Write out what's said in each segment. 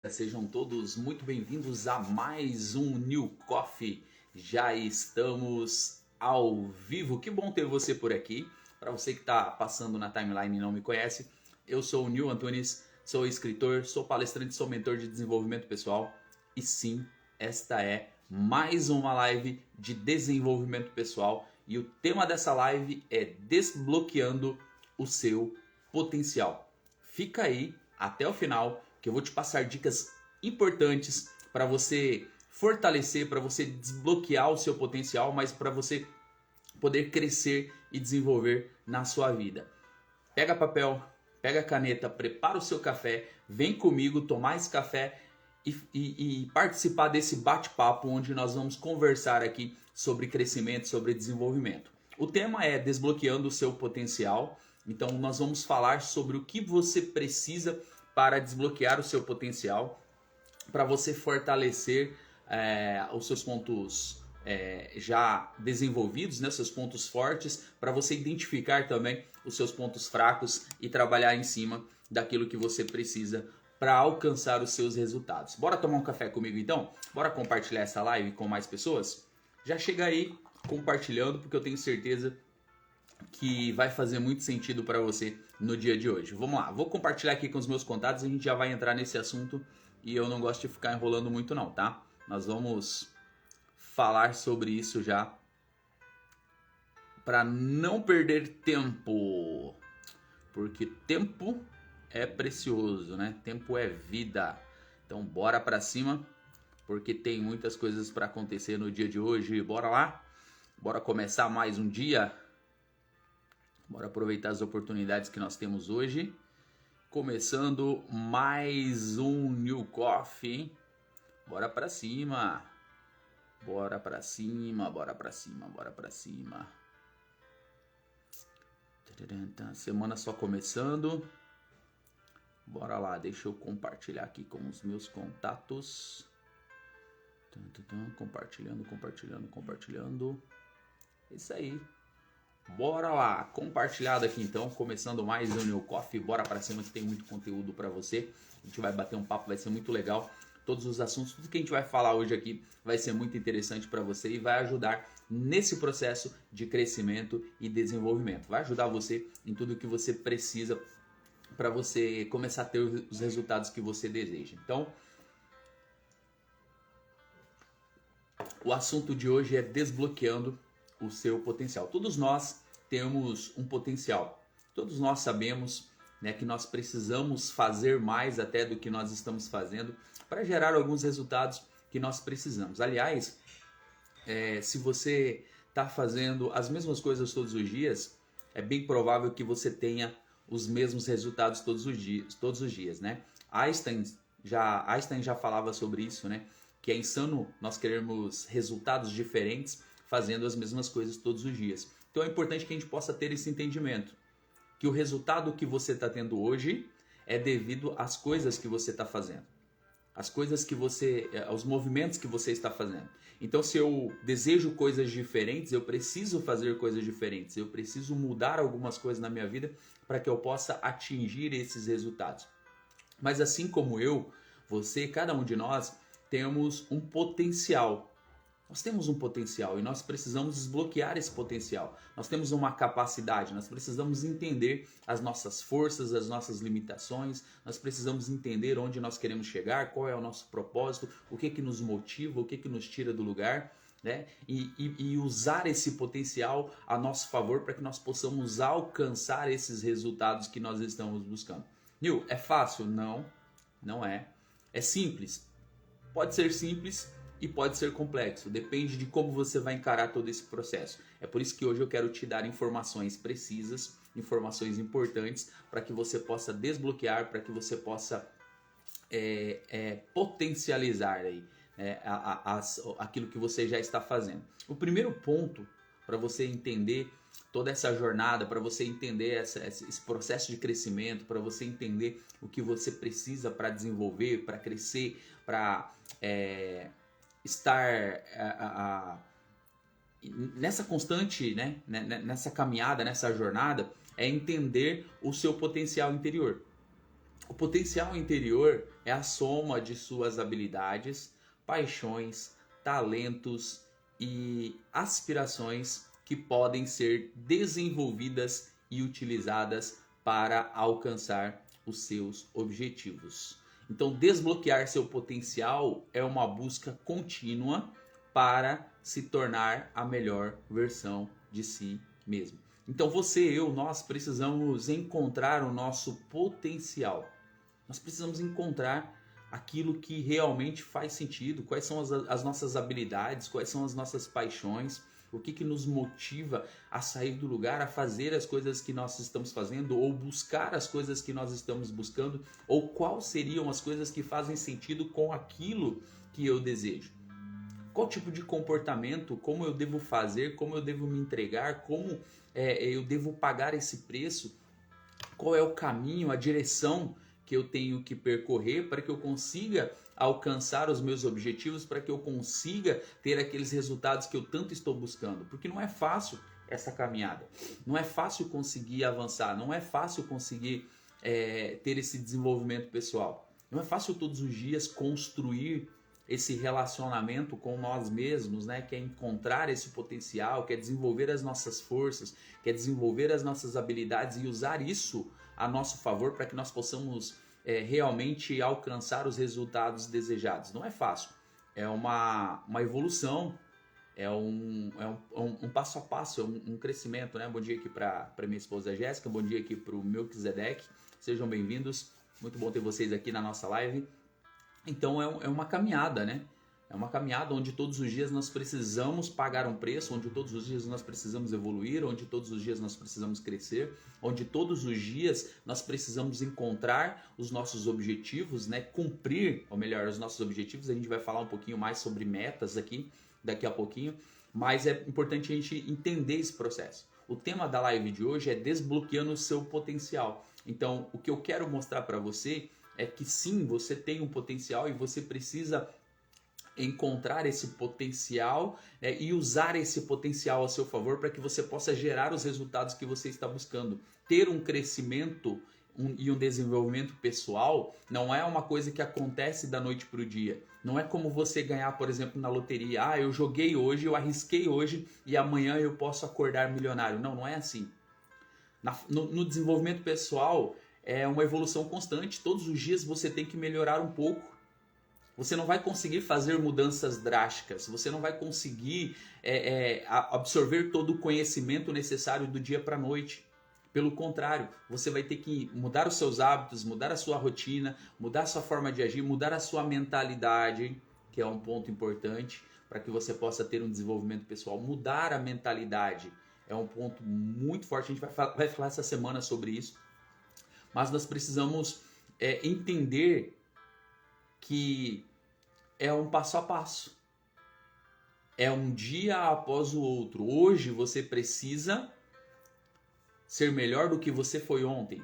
Sejam todos muito bem-vindos a mais um New Coffee. Já estamos ao vivo. Que bom ter você por aqui. Para você que está passando na timeline e não me conhece, eu sou o Nil Antunes, sou escritor, sou palestrante, sou mentor de desenvolvimento pessoal. E sim, esta é mais uma live de desenvolvimento pessoal. E o tema dessa live é desbloqueando o seu potencial. Fica aí até o final que eu vou te passar dicas importantes para você fortalecer, para você desbloquear o seu potencial, mas para você poder crescer e desenvolver na sua vida. Pega papel, pega caneta, prepara o seu café, vem comigo tomar esse café e participar desse bate-papo onde nós vamos conversar aqui sobre crescimento, sobre desenvolvimento. O tema é desbloqueando o seu potencial, então nós vamos falar sobre o que você precisa para desbloquear o seu potencial, para você fortalecer os seus pontos já desenvolvidos, né, seus pontos fortes, para você identificar também os seus pontos fracos e trabalhar em cima daquilo que você precisa para alcançar os seus resultados. Bora tomar um café comigo então? Bora compartilhar essa live com mais pessoas? Já chega aí compartilhando, porque eu tenho certeza que vai fazer muito sentido para você no dia de hoje. Vamos lá, vou compartilhar aqui com os meus contatos, a gente já vai entrar nesse assunto e eu não gosto de ficar enrolando muito não, tá? Nós vamos falar sobre isso já para não perder tempo, porque tempo é precioso, né? Tempo é vida. Então bora para cima, porque tem muitas coisas para acontecer no dia de hoje. Bora lá? Bora começar mais um dia? Bora aproveitar as oportunidades que nós temos hoje. Começando mais um New Coffee. Bora pra cima. Bora pra cima, bora pra cima, bora pra cima. Semana só começando. Bora lá, deixa eu compartilhar aqui com os meus contatos. Compartilhando, compartilhando, compartilhando. Isso aí. Bora lá, compartilhado aqui então, começando mais um New Coffee, bora pra cima que tem muito conteúdo pra você. A gente vai bater um papo, vai ser muito legal. Todos os assuntos, tudo que a gente vai falar hoje aqui vai ser muito interessante para você e vai ajudar nesse processo de crescimento e desenvolvimento. Vai ajudar você em tudo que você precisa para você começar a ter os resultados que você deseja. Então, o assunto de hoje é desbloqueando o seu potencial. Todos nós temos um potencial. Todos nós sabemos, né, que nós precisamos fazer mais até do que nós estamos fazendo para gerar alguns resultados que nós precisamos. Aliás, se você está fazendo as mesmas coisas todos os dias, é bem provável que você tenha os mesmos resultados todos os dias, né? Einstein já falava sobre isso, né? Que é insano nós querermos resultados diferentes fazendo as mesmas coisas todos os dias. Então é importante que a gente possa ter esse entendimento, que o resultado que você está tendo hoje é devido às coisas que você está fazendo, os movimentos que você está fazendo. Então, se eu desejo coisas diferentes, eu preciso fazer coisas diferentes, eu preciso mudar algumas coisas na minha vida para que eu possa atingir esses resultados. Mas assim como eu, você, cada um de nós, temos um potencial. Nós temos um potencial e nós precisamos desbloquear esse potencial. Nós temos uma capacidade, nós precisamos entender as nossas forças, as nossas limitações, nós precisamos entender onde nós queremos chegar, qual é o nosso propósito, o que que nos motiva, o que que nos tira do lugar, né? E usar esse potencial a nosso favor para que nós possamos alcançar esses resultados que nós estamos buscando. Nil, é fácil? Não, não é. É simples? Pode ser simples e pode ser complexo, depende de como você vai encarar todo esse processo. É por isso que hoje eu quero te dar informações precisas, informações importantes, para que você possa desbloquear, para que você possa potencializar aí, aquilo que você já está fazendo. O primeiro ponto para você entender toda essa jornada, para você entender esse processo de crescimento, para você entender o que você precisa para desenvolver, para crescer, para estar nessa constante, né, nessa caminhada, nessa jornada, é entender o seu potencial interior. O potencial interior é a soma de suas habilidades, paixões, talentos e aspirações que podem ser desenvolvidas e utilizadas para alcançar os seus objetivos. Então, desbloquear seu potencial é uma busca contínua para se tornar a melhor versão de si mesmo. Então, nós precisamos encontrar o nosso potencial. Nós precisamos encontrar aquilo que realmente faz sentido, quais são as nossas habilidades, quais são as nossas paixões, o que nos motiva a sair do lugar, a fazer as coisas que nós estamos fazendo, ou buscar as coisas que nós estamos buscando, ou quais seriam as coisas que fazem sentido com aquilo que eu desejo. Qual tipo de comportamento, como eu devo fazer, como eu devo me entregar, como eu devo pagar esse preço, qual é o caminho, a direção que eu tenho que percorrer para que eu consiga alcançar os meus objetivos, para que eu consiga ter aqueles resultados que eu tanto estou buscando. Porque não é fácil essa caminhada, não é fácil conseguir avançar, não é fácil conseguir ter esse desenvolvimento pessoal. Não é fácil todos os dias construir esse relacionamento com nós mesmos, né? Que é encontrar esse potencial, que é desenvolver as nossas forças, que é desenvolver as nossas habilidades e usar isso a nosso favor para que nós possamos realmente alcançar os resultados desejados. Não é fácil, é uma evolução, é um passo a passo, é um crescimento, né? Bom dia aqui para minha esposa Jéssica, bom dia aqui para o Melquisedeque, sejam bem-vindos, muito bom ter vocês aqui na nossa live. Então é uma caminhada, né? É uma caminhada onde todos os dias nós precisamos pagar um preço, onde todos os dias nós precisamos evoluir, onde todos os dias nós precisamos crescer, onde todos os dias nós precisamos encontrar os nossos objetivos, né? Cumprir, ou melhor, os nossos objetivos. A gente vai falar um pouquinho mais sobre metas aqui, daqui a pouquinho, mas é importante a gente entender esse processo. O tema da live de hoje é desbloqueando o seu potencial. Então, o que eu quero mostrar para você é que sim, você tem um potencial e você precisa encontrar esse potencial, né, e usar esse potencial a seu favor para que você possa gerar os resultados que você está buscando. Ter um crescimento e um desenvolvimento pessoal não é uma coisa que acontece da noite para o dia. Não é como você ganhar, por exemplo, na loteria. Eu joguei hoje, eu arrisquei hoje e amanhã eu posso acordar milionário. Não é assim. No desenvolvimento pessoal é uma evolução constante. Todos os dias você tem que melhorar um pouco. Você não vai conseguir fazer mudanças drásticas, você não vai conseguir absorver todo o conhecimento necessário do dia para a noite. Pelo contrário, você vai ter que mudar os seus hábitos, mudar a sua rotina, mudar a sua forma de agir, mudar a sua mentalidade, que é um ponto importante para que você possa ter um desenvolvimento pessoal. Mudar a mentalidade é um ponto muito forte, a gente vai falar essa semana sobre isso. Mas nós precisamos entender que é um passo a passo. É um dia após o outro. Hoje você precisa ser melhor do que você foi ontem.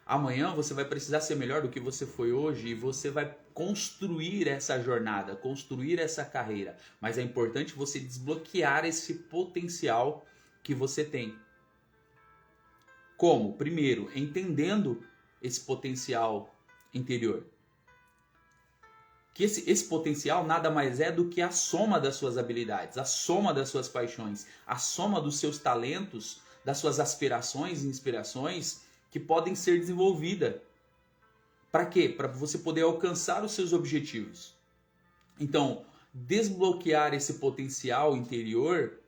Amanhã você vai precisar ser melhor do que você foi hoje e você vai construir essa jornada, construir essa carreira. Mas é importante você desbloquear esse potencial que você tem. Como? Primeiro, entendendo esse potencial interior. Que esse potencial nada mais é do que a soma das suas habilidades, a soma das suas paixões, a soma dos seus talentos, das suas aspirações e inspirações que podem ser desenvolvidas. Para quê? Para você poder alcançar os seus objetivos. Então, desbloquear esse potencial interior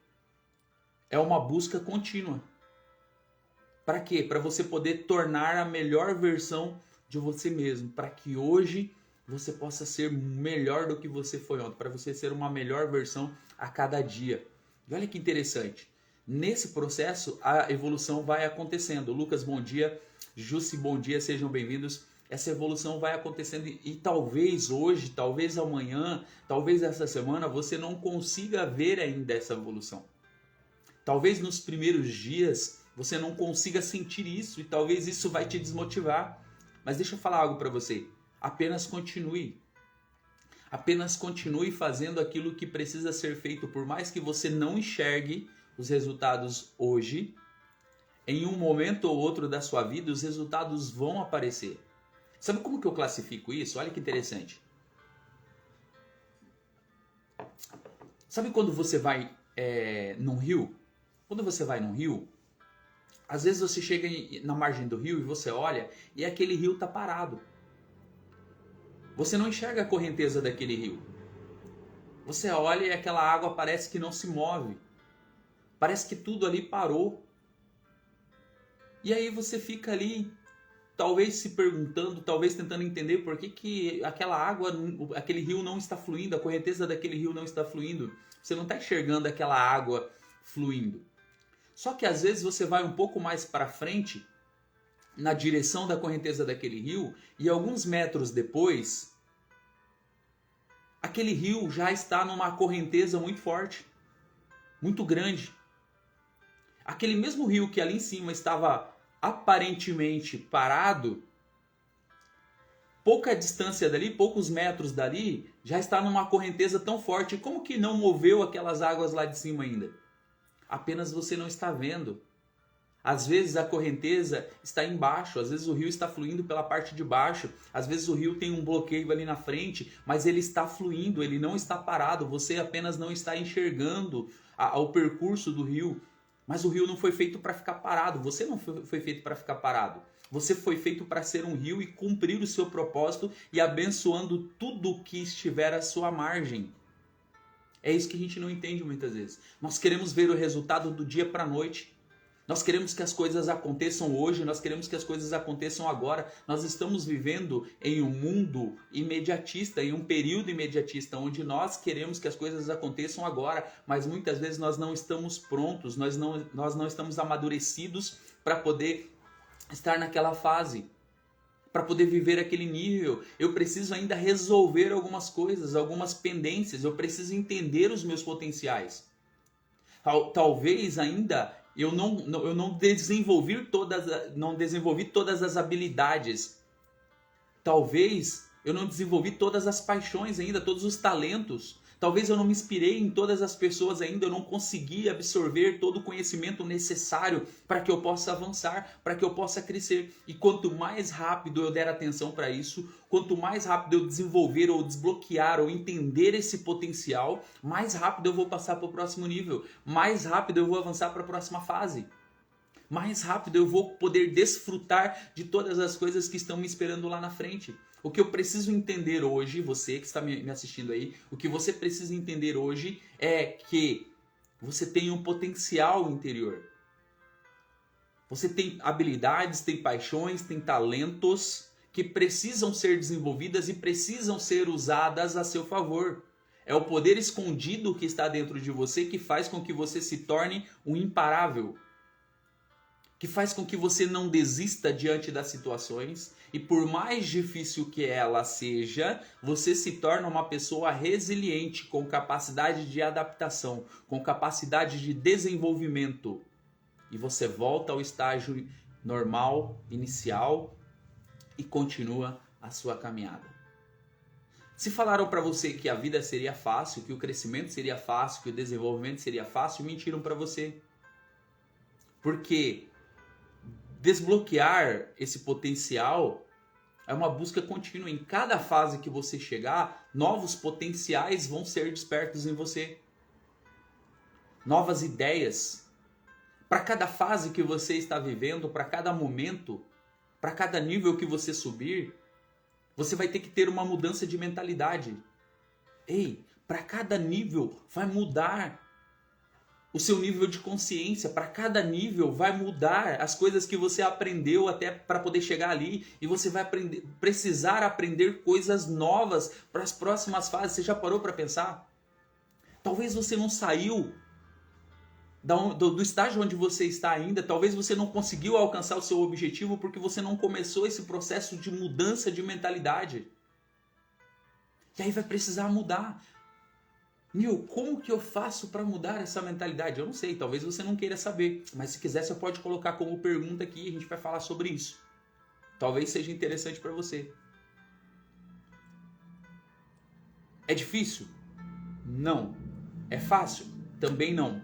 é uma busca contínua. Para quê? Para você poder tornar a melhor versão de você mesmo, para que hoje você possa ser melhor do que você foi ontem, para você ser uma melhor versão a cada dia. E olha que interessante, nesse processo a evolução vai acontecendo. Lucas, bom dia. Jussi, bom dia, sejam bem-vindos. Essa evolução vai acontecendo e talvez hoje, talvez amanhã, talvez essa semana você não consiga ver ainda essa evolução. Talvez nos primeiros dias você não consiga sentir isso e talvez isso vai te desmotivar. Mas deixa eu falar algo para você. Apenas continue. Apenas continue fazendo aquilo que precisa ser feito. Por mais que você não enxergue os resultados hoje, em um momento ou outro da sua vida, os resultados vão aparecer. Sabe como que eu classifico isso? Olha que interessante. Sabe quando você vai num rio? Quando você vai num rio, às vezes você chega na margem do rio e você olha e aquele rio está parado. Você não enxerga a correnteza daquele rio. Você olha e aquela água parece que não se move. Parece que tudo ali parou. E aí você fica ali, talvez se perguntando, talvez tentando entender por que aquela água, aquele rio não está fluindo, a correnteza daquele rio não está fluindo. Você não está enxergando aquela água fluindo. Só que às vezes você vai um pouco mais para frente, na direção da correnteza daquele rio, e alguns metros depois, aquele rio já está numa correnteza muito forte, muito grande. Aquele mesmo rio que ali em cima estava aparentemente parado, pouca distância dali, poucos metros dali, já está numa correnteza tão forte. Como que não moveu aquelas águas lá de cima ainda? Apenas você não está vendo. Às vezes a correnteza está embaixo, às vezes o rio está fluindo pela parte de baixo, às vezes o rio tem um bloqueio ali na frente, mas ele está fluindo, ele não está parado, você apenas não está enxergando o percurso do rio. Mas o rio não foi feito para ficar parado, você não foi feito para ficar parado. Você foi feito para ser um rio e cumprir o seu propósito e abençoando tudo que estiver à sua margem. É isso que a gente não entende muitas vezes. Nós queremos ver o resultado do dia para a noite. Nós queremos que as coisas aconteçam hoje, nós queremos que as coisas aconteçam agora. Nós estamos vivendo em um mundo imediatista, em um período imediatista, onde nós queremos que as coisas aconteçam agora, mas muitas vezes nós não estamos prontos, nós não estamos amadurecidos para poder estar naquela fase, para poder viver aquele nível. Eu preciso ainda resolver algumas coisas, algumas pendências, eu preciso entender os meus potenciais. Talvez ainda eu não desenvolvi todas as habilidades. Talvez eu não desenvolvi todas as paixões ainda, todos os talentos. Talvez eu não me inspirei em todas as pessoas ainda, eu não consegui absorver todo o conhecimento necessário para que eu possa avançar, para que eu possa crescer. E quanto mais rápido eu der atenção para isso, quanto mais rápido eu desenvolver ou desbloquear ou entender esse potencial, mais rápido eu vou passar para o próximo nível, mais rápido eu vou avançar para a próxima fase. Mais rápido eu vou poder desfrutar de todas as coisas que estão me esperando lá na frente. O que eu preciso entender hoje, você que está me assistindo aí, o que você precisa entender hoje é que você tem um potencial interior. Você tem habilidades, tem paixões, tem talentos que precisam ser desenvolvidas e precisam ser usadas a seu favor. É o poder escondido que está dentro de você que faz com que você se torne um imparável. Que faz com que você não desista diante das situações e por mais difícil que ela seja, você se torna uma pessoa resiliente, com capacidade de adaptação, com capacidade de desenvolvimento. E você volta ao estágio normal, inicial e continua a sua caminhada. Se falaram para você que a vida seria fácil, que o crescimento seria fácil, que o desenvolvimento seria fácil, mentiram para você. Porque desbloquear esse potencial é uma busca contínua. Em cada fase que você chegar, novos potenciais vão ser despertos em você. Novas ideias. Para cada fase que você está vivendo, para cada momento, para cada nível que você subir, você vai ter que ter uma mudança de mentalidade. Ei, para cada nível vai mudar o seu nível de consciência. Para cada nível vai mudar as coisas que você aprendeu até para poder chegar ali. E você vai precisar aprender coisas novas para as próximas fases. Você já parou para pensar? Talvez você não saiu do estágio onde você está ainda. Talvez você não conseguiu alcançar o seu objetivo porque você não começou esse processo de mudança de mentalidade. E aí vai precisar mudar. Nil, como que eu faço para mudar essa mentalidade? Eu não sei, talvez você não queira saber, mas se quiser você pode colocar como pergunta aqui e a gente vai falar sobre isso. Talvez seja interessante para você. É difícil? Não. É fácil? Também não.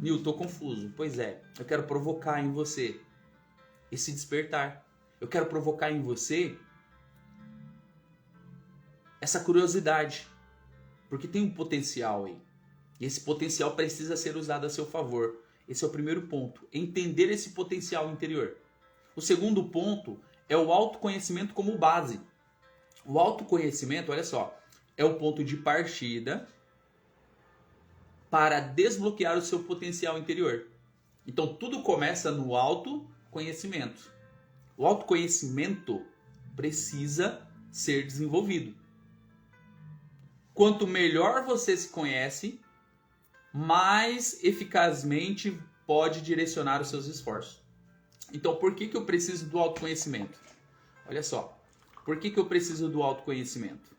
Nil, estou confuso. Pois é, eu quero provocar em você esse despertar. Eu quero provocar em você essa curiosidade, porque tem um potencial aí. E esse potencial precisa ser usado a seu favor. Esse é o primeiro ponto, entender esse potencial interior. O segundo ponto é o autoconhecimento como base. O autoconhecimento, olha só, é o ponto de partida para desbloquear o seu potencial interior. Então tudo começa no autoconhecimento. O autoconhecimento precisa ser desenvolvido. Quanto melhor você se conhece, mais eficazmente pode direcionar os seus esforços. Então, por que eu preciso do autoconhecimento? Olha só, por que eu preciso do autoconhecimento?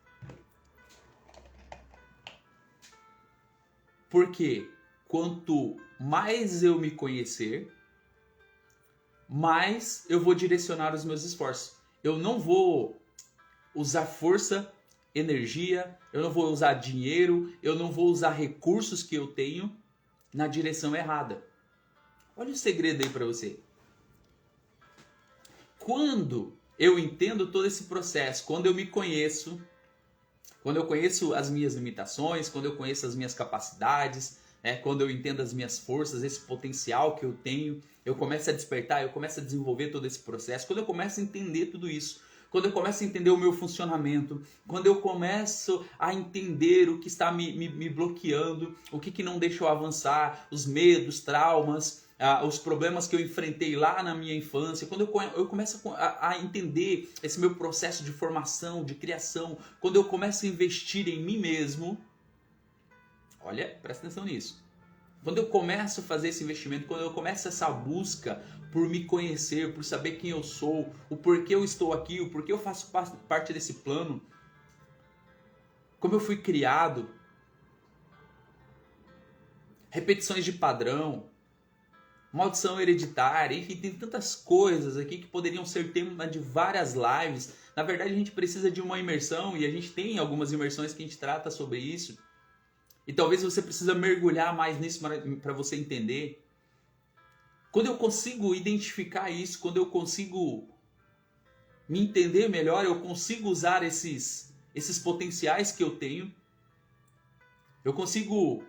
Porque quanto mais eu me conhecer, mais eu vou direcionar os meus esforços. Eu não vou usar força, energia, eu não vou usar dinheiro, eu não vou usar recursos que eu tenho na direção errada. Olha o segredo aí para você. Quando eu entendo todo esse processo, quando eu me conheço, quando eu conheço as minhas limitações, quando eu conheço as minhas capacidades, quando eu entendo as minhas forças, esse potencial que eu tenho, eu começo a despertar, eu começo a desenvolver todo esse processo. Quando eu começo a entender tudo isso, quando eu começo a entender o meu funcionamento, quando eu começo a entender o que está me bloqueando, o que não deixa eu avançar, os medos, traumas, os problemas que eu enfrentei lá na minha infância, quando eu começo a entender esse meu processo de formação, de criação, quando eu começo a investir em mim mesmo, olha, presta atenção nisso. Quando eu começo a fazer esse investimento, quando eu começo essa busca por me conhecer, por saber quem eu sou, o porquê eu estou aqui, o porquê eu faço parte desse plano, como eu fui criado, repetições de padrão, maldição hereditária, enfim, tem tantas coisas aqui que poderiam ser tema de várias lives. Na verdade, a gente precisa de uma imersão e a gente tem algumas imersões que a gente trata sobre isso. E talvez você precisa mergulhar mais nisso para você entender. Quando eu consigo identificar isso, quando eu consigo me entender melhor, eu consigo usar esses potenciais que eu tenho. Eu consigo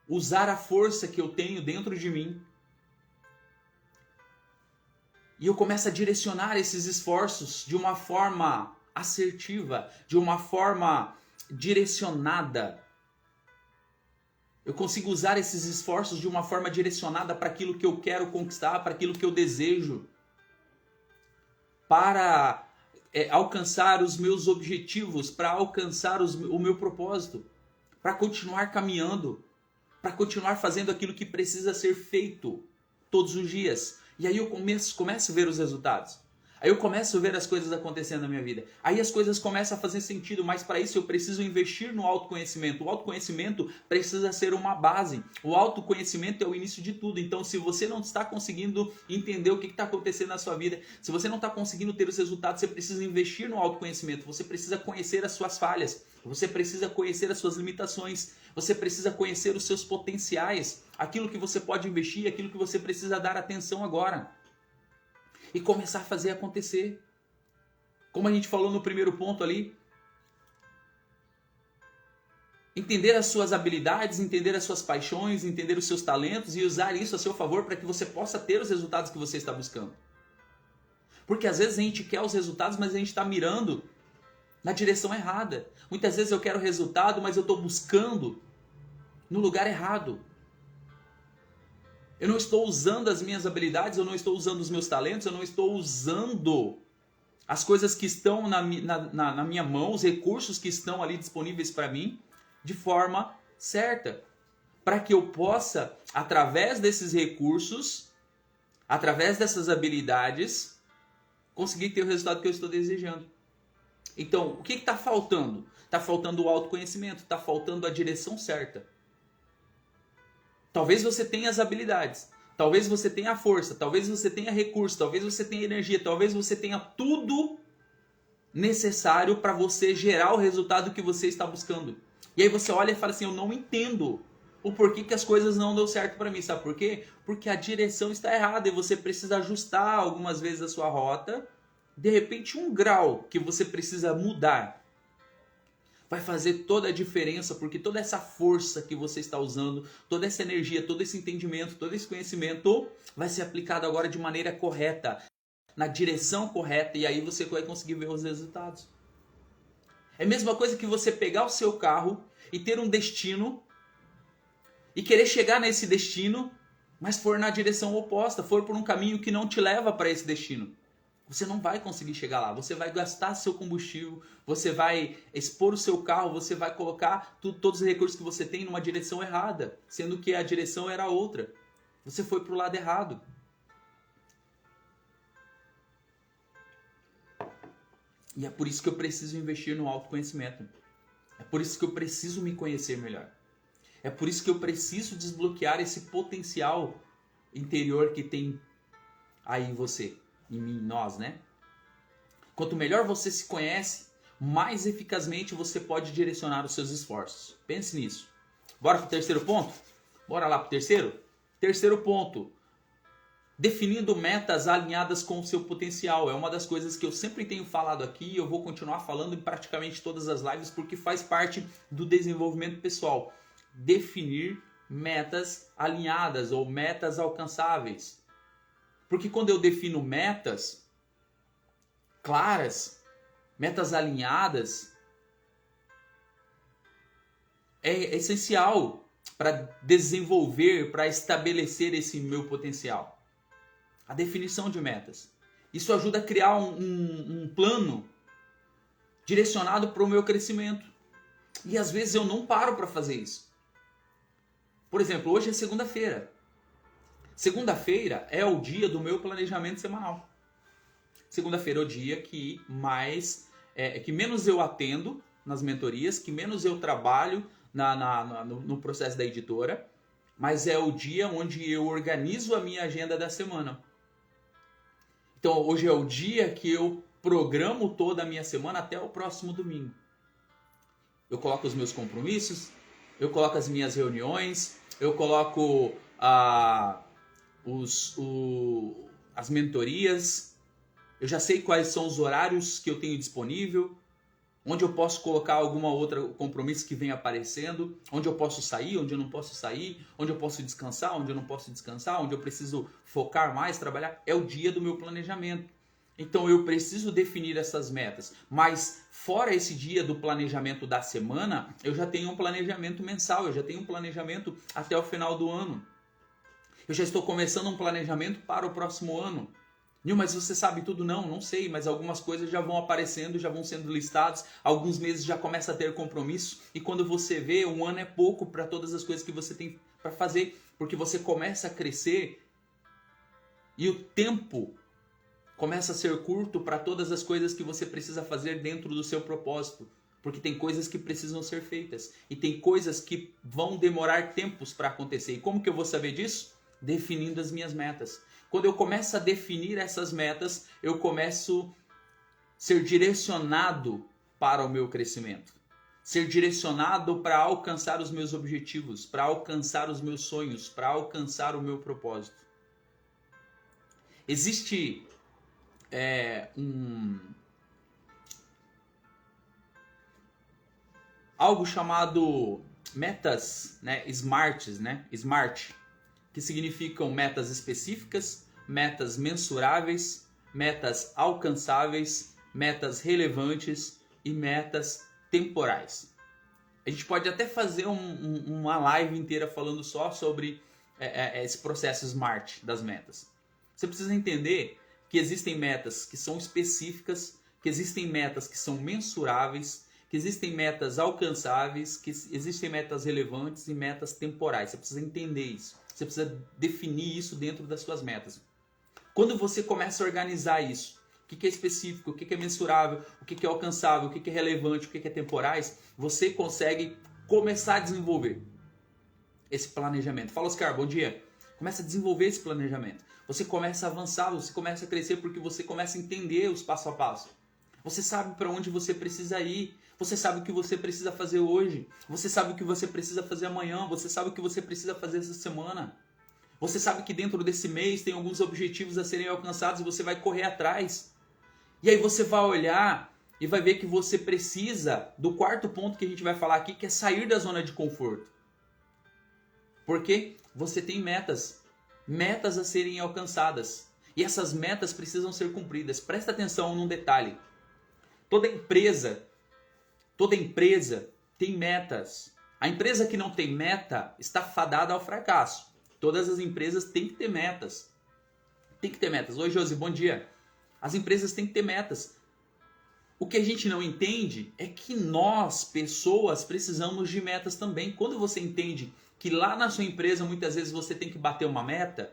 usar a força que eu tenho dentro de mim. E eu começo a direcionar esses esforços de uma forma assertiva, de uma forma direcionada. Eu consigo usar esses esforços de uma forma direcionada para aquilo que eu quero conquistar, para aquilo que eu desejo, para alcançar os meus objetivos, para alcançar o meu propósito, para continuar caminhando, para continuar fazendo aquilo que precisa ser feito todos os dias. E aí eu começo a ver os resultados. Aí eu começo a ver as coisas acontecendo na minha vida. Aí as coisas começam a fazer sentido, mas para isso eu preciso investir no autoconhecimento. O autoconhecimento precisa ser uma base. O autoconhecimento é o início de tudo. Então, se você não está conseguindo entender o que está acontecendo na sua vida, se você não está conseguindo ter os resultados, você precisa investir no autoconhecimento. Você precisa conhecer as suas falhas. Você precisa conhecer as suas limitações. Você precisa conhecer os seus potenciais. Aquilo que você pode investir, aquilo que você precisa dar atenção agora. E começar a fazer acontecer. Como a gente falou no primeiro ponto ali. Entender as suas habilidades, entender as suas paixões, entender os seus talentos e usar isso a seu favor para que você possa ter os resultados que você está buscando. Porque às vezes a gente quer os resultados, mas a gente está mirando na direção errada. Muitas vezes eu quero resultado, mas eu estou buscando no lugar errado. Eu não estou usando as minhas habilidades, eu não estou usando os meus talentos, eu não estou usando as coisas que estão na minha mão, os recursos que estão ali disponíveis para mim, de forma certa. Para que eu possa, através desses recursos, através dessas habilidades, conseguir ter o resultado que eu estou desejando. Então, o que está faltando? Está faltando o autoconhecimento, está faltando a direção certa. Talvez você tenha as habilidades, talvez você tenha a força, talvez você tenha recurso, talvez você tenha energia, talvez você tenha tudo necessário para você gerar o resultado que você está buscando. E aí você olha e fala assim, eu não entendo o porquê que as coisas não dão certo para mim. Sabe por quê? Porque a direção está errada e você precisa ajustar algumas vezes a sua rota. De repente, um grau que você precisa mudar Vai fazer toda a diferença, porque toda essa força que você está usando, toda essa energia, todo esse entendimento, todo esse conhecimento vai ser aplicado agora de maneira correta, na direção correta, e aí você vai conseguir ver os resultados. É a mesma coisa que você pegar o seu carro e ter um destino e querer chegar nesse destino, mas for na direção oposta, for por um caminho que não te leva para esse destino. Você não vai conseguir chegar lá, você vai gastar seu combustível, você vai expor o seu carro, você vai colocar todos os recursos que você tem numa direção errada, sendo que a direção era outra. Você foi para o lado errado. E é por isso que eu preciso investir no autoconhecimento. É por isso que eu preciso me conhecer melhor. É por isso que eu preciso desbloquear esse potencial interior que tem aí em você, em mim, em nós, né? Quanto melhor você se conhece, mais eficazmente você pode direcionar os seus esforços. Pense nisso. Bora pro terceiro ponto? Bora lá pro terceiro? Terceiro ponto. Definindo metas alinhadas com o seu potencial. É uma das coisas que eu sempre tenho falado aqui e eu vou continuar falando em praticamente todas as lives porque faz parte do desenvolvimento pessoal. Definir metas alinhadas ou metas alcançáveis. Porque quando eu defino metas claras, metas alinhadas, é essencial para desenvolver, para estabelecer esse meu potencial. A definição de metas. Isso ajuda a criar um plano direcionado para o meu crescimento. E às vezes eu não paro para fazer isso. Por exemplo, hoje é segunda-feira. Segunda-feira é o dia do meu planejamento semanal. Segunda-feira é o dia que que menos eu atendo nas mentorias, que menos eu trabalho no processo da editora, mas é o dia onde eu organizo a minha agenda da semana. Então hoje é o dia que eu programo toda a minha semana até o próximo domingo. Eu coloco os meus compromissos, eu coloco as minhas reuniões, eu coloco as mentorias, eu já sei quais são os horários que eu tenho disponível, onde eu posso colocar alguma outra compromisso que vem aparecendo, onde eu posso sair, onde eu não posso sair, onde eu posso descansar, onde eu não posso descansar, onde eu preciso focar mais, trabalhar. É o dia do meu planejamento. Então eu preciso definir essas metas. Mas fora esse dia do planejamento da semana, eu já tenho um planejamento mensal, eu já tenho um planejamento até o final do ano. Eu já estou começando um planejamento para o próximo ano. Mas você sabe tudo? Não sei, mas algumas coisas já vão aparecendo, já vão sendo listadas, alguns meses já começa a ter compromisso, e quando você vê, um ano é pouco para todas as coisas que você tem para fazer, porque você começa a crescer e o tempo começa a ser curto para todas as coisas que você precisa fazer dentro do seu propósito, porque tem coisas que precisam ser feitas e tem coisas que vão demorar tempos para acontecer. E como que eu vou saber disso? Definindo as minhas metas. Quando eu começo a definir essas metas, eu começo a ser direcionado para o meu crescimento. Ser direcionado para alcançar os meus objetivos, para alcançar os meus sonhos, para alcançar o meu propósito. Existe algo chamado metas, SMART, que significam metas específicas, metas mensuráveis, metas alcançáveis, metas relevantes e metas temporais. A gente pode até fazer uma live inteira falando só sobre esse processo SMART das metas. Você precisa entender que existem metas que são específicas, que existem metas que são mensuráveis, que existem metas alcançáveis, que existem metas relevantes e metas temporais. Você precisa entender isso. Você precisa definir isso dentro das suas metas. Quando você começa a organizar isso, o que é específico, o que é mensurável, o que é alcançável, o que é relevante, o que é temporais, você consegue começar a desenvolver esse planejamento. Fala, Oscar, bom dia. Começa a desenvolver esse planejamento. Você começa a avançar, você começa a crescer porque você começa a entender os passo a passo. Você sabe para onde você precisa ir. Você sabe o que você precisa fazer hoje. Você sabe o que você precisa fazer amanhã. Você sabe o que você precisa fazer essa semana. Você sabe que dentro desse mês tem alguns objetivos a serem alcançados e você vai correr atrás. E aí você vai olhar e vai ver que você precisa do quarto ponto que a gente vai falar aqui, que é sair da zona de conforto. Porque você tem metas a serem alcançadas. E essas metas precisam ser cumpridas. Presta atenção num detalhe. Toda empresa tem metas. A empresa que não tem meta está fadada ao fracasso. Todas as empresas têm que ter metas. Tem que ter metas. Oi, Josi, bom dia. As empresas têm que ter metas. O que a gente não entende é que nós, pessoas, precisamos de metas também. Quando você entende que lá na sua empresa muitas vezes você tem que bater uma meta,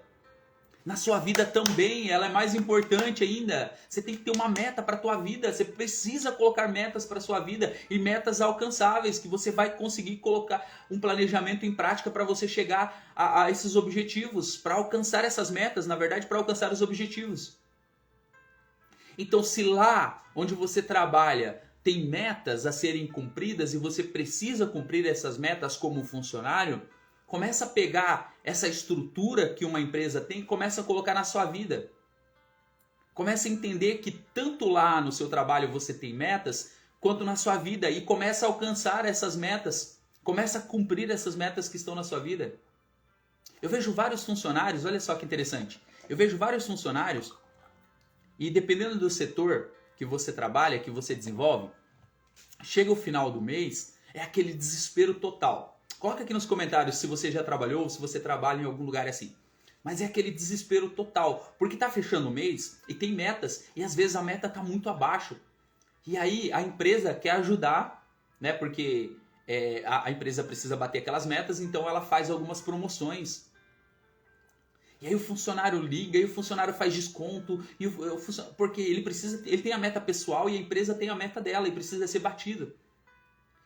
na sua vida também ela é mais importante ainda. Você tem que ter uma meta para a tua vida. Você precisa colocar metas para a sua vida e metas alcançáveis que você vai conseguir colocar um planejamento em prática para você chegar a esses objetivos, para alcançar essas metas, na verdade, para alcançar os objetivos. Então, se lá onde você trabalha tem metas a serem cumpridas e você precisa cumprir essas metas como funcionário, começa a pegar essa estrutura que uma empresa tem e começa a colocar na sua vida. Começa a entender que tanto lá no seu trabalho você tem metas, quanto na sua vida. E começa a alcançar essas metas. Começa a cumprir essas metas que estão na sua vida. Eu vejo vários funcionários, olha só que interessante. Eu vejo vários funcionários e dependendo do setor que você trabalha, que você desenvolve, chega o final do mês, é aquele desespero total. Coloca aqui nos comentários se você já trabalhou ou se você trabalha em algum lugar assim. Mas é aquele desespero total, porque está fechando o mês e tem metas e às vezes a meta está muito abaixo. E aí a empresa quer ajudar, né? Porque a empresa precisa bater aquelas metas, então ela faz algumas promoções. E aí o funcionário liga, e o funcionário faz desconto, porque ele tem a meta pessoal e a empresa tem a meta dela e precisa ser batido.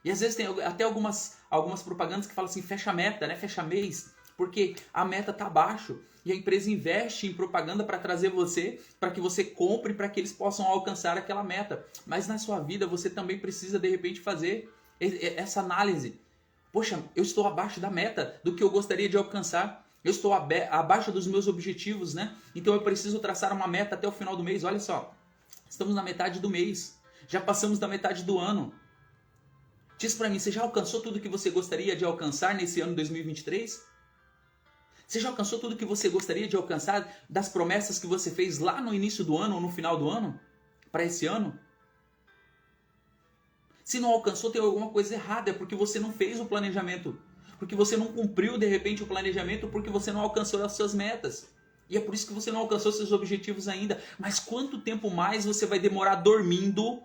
E às vezes tem até algumas propagandas que falam assim, fecha a meta, né? Fecha mês, porque a meta está abaixo e a empresa investe em propaganda para trazer você, para que você compre, para que eles possam alcançar aquela meta. Mas na sua vida você também precisa de repente fazer essa análise. Poxa, eu estou abaixo da meta, do que eu gostaria de alcançar. Eu estou abaixo dos meus objetivos, né? Então eu preciso traçar uma meta até o final do mês. Olha só, estamos na metade do mês. Já passamos da metade do ano. Diz pra mim, você já alcançou tudo que você gostaria de alcançar nesse ano 2023? Você já alcançou tudo que você gostaria de alcançar das promessas que você fez lá no início do ano ou no final do ano? Para esse ano? Se não alcançou, tem alguma coisa errada. É porque você não fez o planejamento. Porque você não cumpriu, de repente, o planejamento, porque você não alcançou as suas metas. E é por isso que você não alcançou seus objetivos ainda. Mas quanto tempo mais você vai demorar dormindo,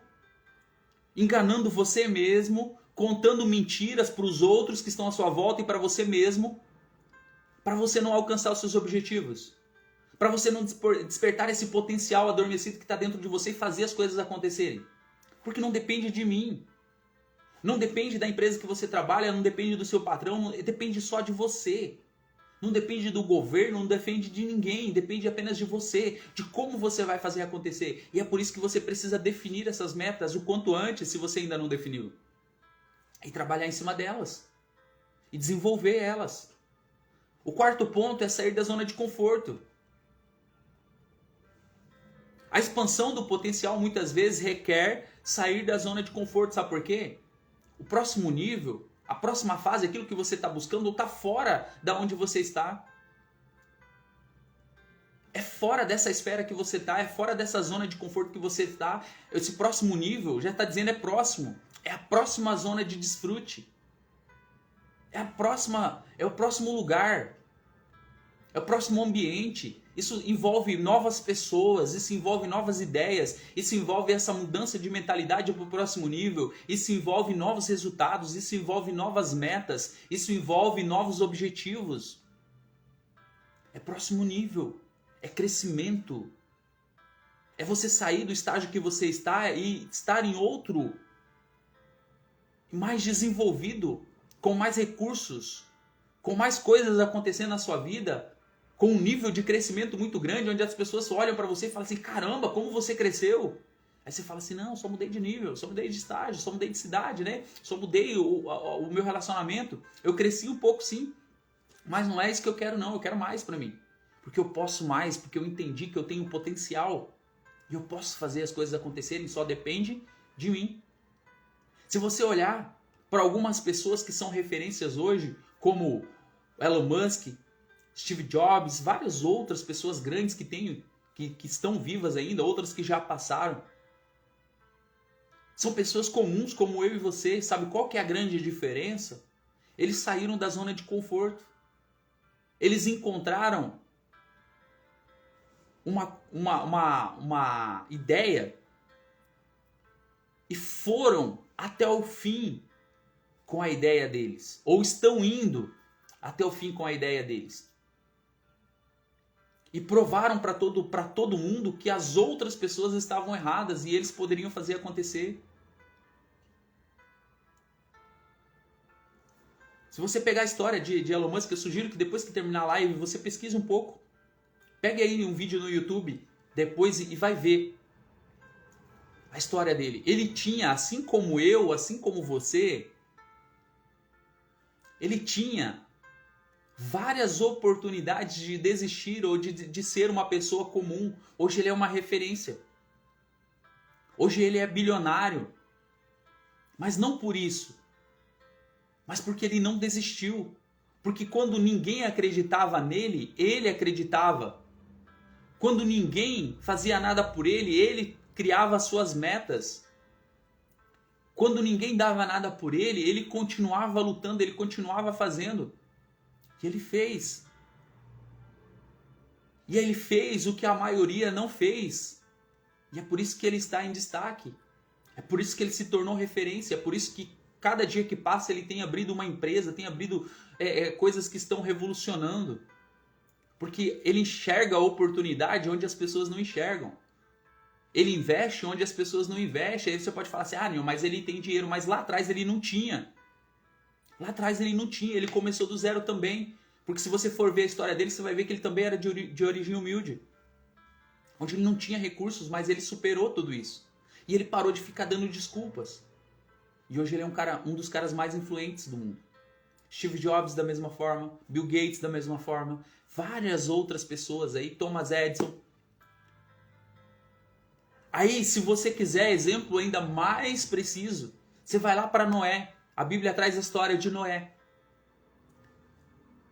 enganando você mesmo, contando mentiras para os outros que estão à sua volta e para você mesmo, para você não alcançar os seus objetivos? Para você não despertar esse potencial adormecido que está dentro de você e fazer as coisas acontecerem? Porque não depende de mim. Não depende da empresa que você trabalha, não depende do seu patrão, depende só de você. Não depende do governo, não depende de ninguém, depende apenas de você, de como você vai fazer acontecer. E é por isso que você precisa definir essas metas o quanto antes, se você ainda não definiu. E trabalhar em cima delas. E desenvolver elas. O quarto ponto é sair da zona de conforto. A expansão do potencial muitas vezes requer sair da zona de conforto. Sabe por quê? O próximo nível, a próxima fase, aquilo que você está buscando, está fora da onde você está. É fora dessa esfera que você está, é fora dessa zona de conforto que você está. Esse próximo nível, já está dizendo, é próximo. É a próxima zona de desfrute. É o próximo lugar. É o próximo ambiente. Isso envolve novas pessoas, isso envolve novas ideias, isso envolve essa mudança de mentalidade para o próximo nível, isso envolve novos resultados, isso envolve novas metas, isso envolve novos objetivos. É próximo nível, é crescimento. É você sair do estágio que você está e estar em outro, mais desenvolvido, com mais recursos, com mais coisas acontecendo na sua vida, com um nível de crescimento muito grande, onde as pessoas olham para você e falam assim, caramba, como você cresceu? Aí você fala assim, não, só mudei de nível, só mudei de estágio, só mudei de cidade, né? Só mudei o meu relacionamento. Eu cresci um pouco sim, mas não é isso que eu quero não, eu quero mais para mim. Porque eu posso mais, porque eu entendi que eu tenho potencial. E eu posso fazer as coisas acontecerem, só depende de mim. Se você olhar para algumas pessoas que são referências hoje, como Elon Musk, Steve Jobs, várias outras pessoas grandes que estão vivas ainda, outras que já passaram. São pessoas comuns como eu e você. Sabe qual que é a grande diferença? Eles saíram da zona de conforto. Eles encontraram uma ideia e foram até o fim com a ideia deles. Ou estão indo até o fim com a ideia deles. E provaram para todo mundo que as outras pessoas estavam erradas e eles poderiam fazer acontecer. Se você pegar a história de Elon Musk, eu sugiro que depois que terminar a live você pesquise um pouco. Pegue aí um vídeo no YouTube depois e vai ver a história dele. Ele tinha, assim como eu, assim como você, ele tinha várias oportunidades de desistir ou de ser uma pessoa comum. Hoje ele é uma referência. Hoje ele é bilionário. Mas não por isso. Mas porque ele não desistiu. Porque quando ninguém acreditava nele, ele acreditava. Quando ninguém fazia nada por ele, ele criava as suas metas. Quando ninguém dava nada por ele, ele continuava lutando, ele continuava fazendo. E ele fez. E ele fez o que a maioria não fez. E é por isso que ele está em destaque. É por isso que ele se tornou referência. É por isso que cada dia que passa ele tem abrido uma empresa, tem abrido coisas que estão revolucionando. Porque ele enxerga a oportunidade onde as pessoas não enxergam. Ele investe onde as pessoas não investem. Aí você pode falar assim, Nil, mas ele tem dinheiro. Mas lá atrás ele não tinha. Lá atrás ele não tinha. Ele começou do zero também. Porque se você for ver a história dele, você vai ver que ele também era de origem humilde. Onde ele não tinha recursos, mas ele superou tudo isso. E ele parou de ficar dando desculpas. E hoje ele é um dos caras mais influentes do mundo. Steve Jobs da mesma forma, Bill Gates da mesma forma, várias outras pessoas aí, Thomas Edison. Aí, se você quiser exemplo ainda mais preciso, você vai lá para Noé. A Bíblia traz a história de Noé.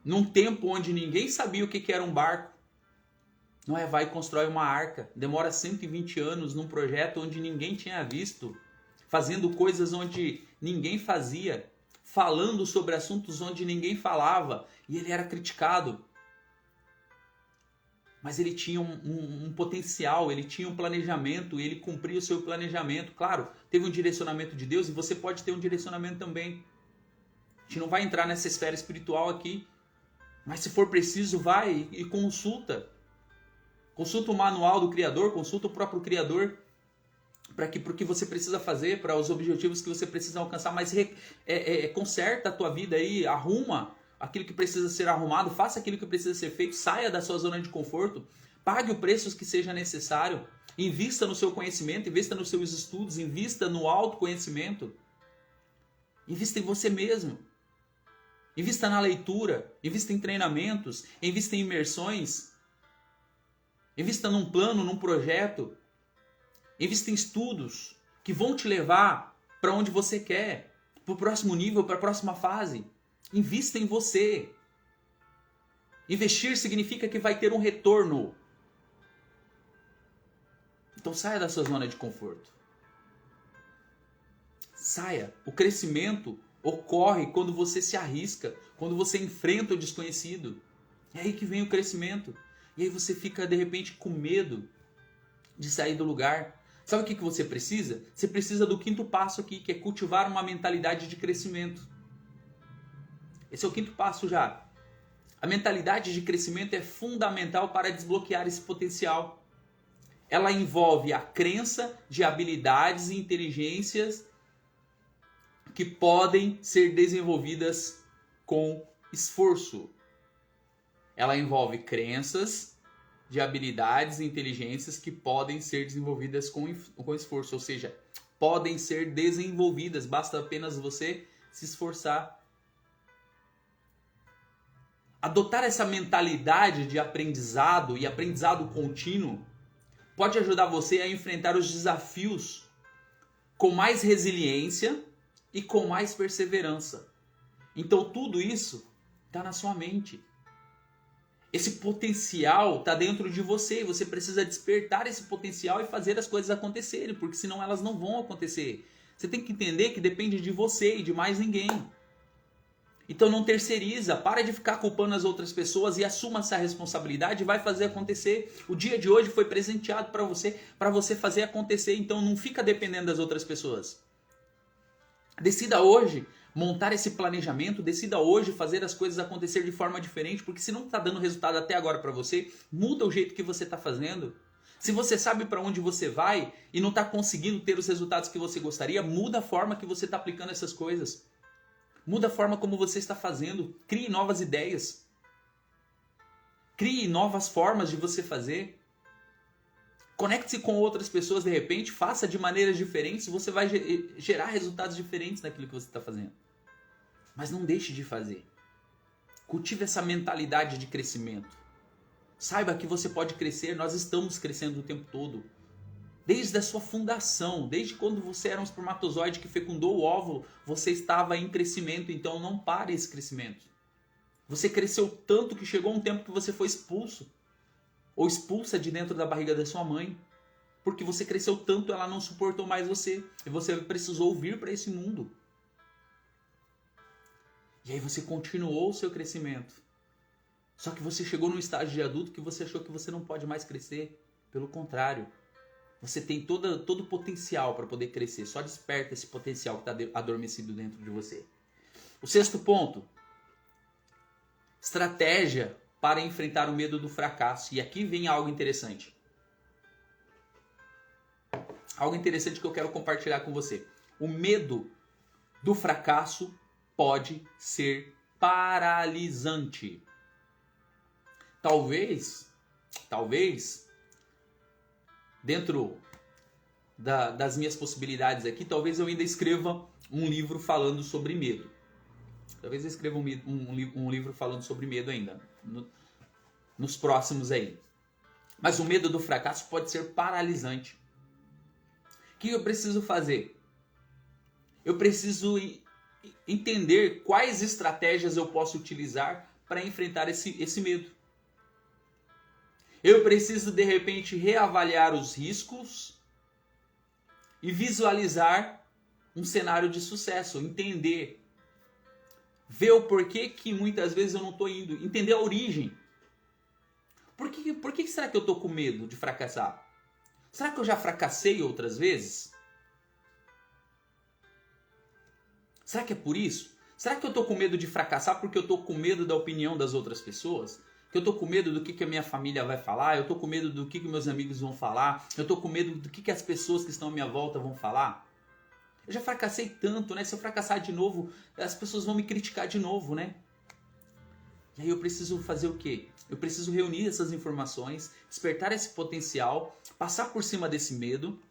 Num tempo onde ninguém sabia o que era um barco, Noé vai e constrói uma arca. Demora 120 anos num projeto onde ninguém tinha visto, fazendo coisas onde ninguém fazia, falando sobre assuntos onde ninguém falava, e ele era criticado. Mas ele tinha um potencial, ele tinha um planejamento, e ele cumpria o seu planejamento. Claro, teve um direcionamento de Deus e você pode ter um direcionamento também. A gente não vai entrar nessa esfera espiritual aqui, mas se for preciso, vai e consulta. Consulta o manual do Criador, consulta o próprio Criador para o que você precisa fazer, para os objetivos que você precisa alcançar, mas conserta a tua vida aí, arruma aquilo que precisa ser arrumado, faça aquilo que precisa ser feito, saia da sua zona de conforto, pague o preço que seja necessário, invista no seu conhecimento, invista nos seus estudos, invista no autoconhecimento, invista em você mesmo, invista na leitura, invista em treinamentos, invista em imersões, invista num plano, num projeto, invista em estudos que vão te levar para onde você quer, para o próximo nível, para a próxima fase. Invista em você. Investir significa que vai ter um retorno. Então saia da sua zona de conforto. Saia. O crescimento ocorre quando você se arrisca, quando você enfrenta o desconhecido. É aí que vem o crescimento. E aí você fica de repente com medo de sair do lugar. Sabe o que você precisa? Você precisa do quinto passo aqui, que é cultivar uma mentalidade de crescimento. Esse é o quinto passo já. A mentalidade de crescimento é fundamental para desbloquear esse potencial. Ela envolve a crença de habilidades e inteligências que podem ser desenvolvidas com esforço. Ela envolve crenças de habilidades e inteligências que podem ser desenvolvidas com esforço, ou seja, podem ser desenvolvidas, basta apenas você se esforçar. Adotar essa mentalidade de aprendizado e aprendizado contínuo pode ajudar você a enfrentar os desafios com mais resiliência e com mais perseverança. Então tudo isso está na sua mente. Esse potencial está dentro de você. Você precisa despertar esse potencial e fazer as coisas acontecerem, porque senão elas não vão acontecer. Você tem que entender que depende de você e de mais ninguém. Então não terceiriza, para de ficar culpando as outras pessoas e assuma essa responsabilidade e vai fazer acontecer. O dia de hoje foi presenteado para você fazer acontecer, então não fica dependendo das outras pessoas. Decida hoje montar esse planejamento, decida hoje fazer as coisas acontecer de forma diferente, porque se não está dando resultado até agora para você, muda o jeito que você está fazendo. Se você sabe para onde você vai e não está conseguindo ter os resultados que você gostaria, muda a forma que você está aplicando essas coisas. Muda a forma como você está fazendo. Crie novas ideias. Crie novas formas de você fazer. Conecte-se com outras pessoas de repente. Faça de maneiras diferentes. Você vai gerar resultados diferentes naquilo que você está fazendo. Mas não deixe de fazer. Cultive essa mentalidade de crescimento. Saiba que você pode crescer. Nós estamos crescendo o tempo todo. Desde a sua fundação, desde quando você era um espermatozoide que fecundou o óvulo, você estava em crescimento, então não pare esse crescimento. Você cresceu tanto que chegou um tempo que você foi expulso, ou expulsa de dentro da barriga da sua mãe, porque você cresceu tanto, ela não suportou mais você, e você precisou vir para esse mundo. E aí você continuou o seu crescimento. Só que você chegou num estágio de adulto que você achou que você não pode mais crescer. Pelo contrário. Você tem todo o potencial para poder crescer. Só desperta esse potencial que está adormecido dentro de você. O sexto ponto. Estratégia para enfrentar o medo do fracasso. E aqui vem algo interessante. Algo interessante que eu quero compartilhar com você. O medo do fracasso pode ser paralisante. Talvez, dentro das minhas possibilidades aqui, talvez eu ainda escreva um livro falando sobre medo. Talvez eu escreva um livro falando sobre medo ainda, nos próximos aí. Mas o medo do fracasso pode ser paralisante. O que eu preciso fazer? Eu preciso entender quais estratégias eu posso utilizar para enfrentar esse medo. Eu preciso, de repente, reavaliar os riscos e visualizar um cenário de sucesso. Entender. Ver o porquê que muitas vezes eu não estou indo. Entender a origem. Por que será que eu estou com medo de fracassar? Será que eu já fracassei outras vezes? Será que é por isso? Será que eu estou com medo de fracassar porque eu estou com medo da opinião das outras pessoas? Que eu tô com medo do que a minha família vai falar, eu tô com medo do que meus amigos vão falar, eu tô com medo do que as pessoas que estão à minha volta vão falar. Eu já fracassei tanto, né? Se eu fracassar de novo, as pessoas vão me criticar de novo, né? E aí eu preciso fazer o quê? Eu preciso reunir essas informações, despertar esse potencial, passar por cima desse medo.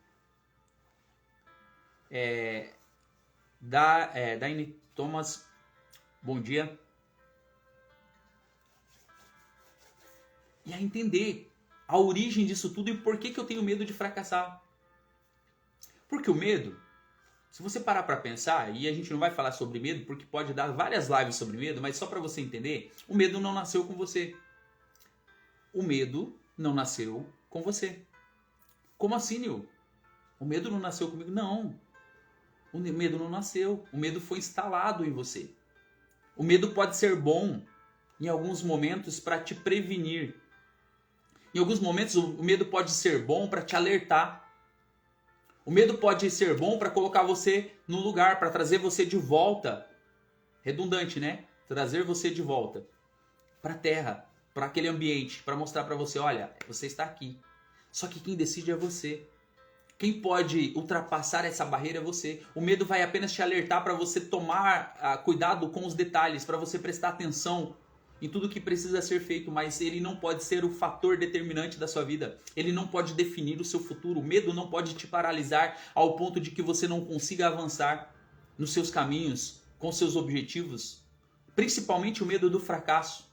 Daine Thomas, bom dia. E a entender a origem disso tudo e por que eu tenho medo de fracassar. Porque o medo, se você parar para pensar, e a gente não vai falar sobre medo, porque pode dar várias lives sobre medo, mas só para você entender, o medo não nasceu com você. O medo não nasceu com você. Como assim, Nil? O medo não nasceu comigo? Não. O medo não nasceu. O medo foi instalado em você. O medo pode ser bom em alguns momentos para te prevenir. Em alguns momentos o medo pode ser bom para te alertar. O medo pode ser bom para colocar você no lugar, para trazer você de volta. Redundante, né? Trazer você de volta para a terra, para aquele ambiente, para mostrar para você, olha, você está aqui. Só que quem decide é você. Quem pode ultrapassar essa barreira é você. O medo vai apenas te alertar para você tomar cuidado com os detalhes, para você prestar atenção em tudo que precisa ser feito, mas ele não pode ser o fator determinante da sua vida. Ele não pode definir o seu futuro. O medo não pode te paralisar ao ponto de que você não consiga avançar nos seus caminhos, com seus objetivos. Principalmente o medo do fracasso.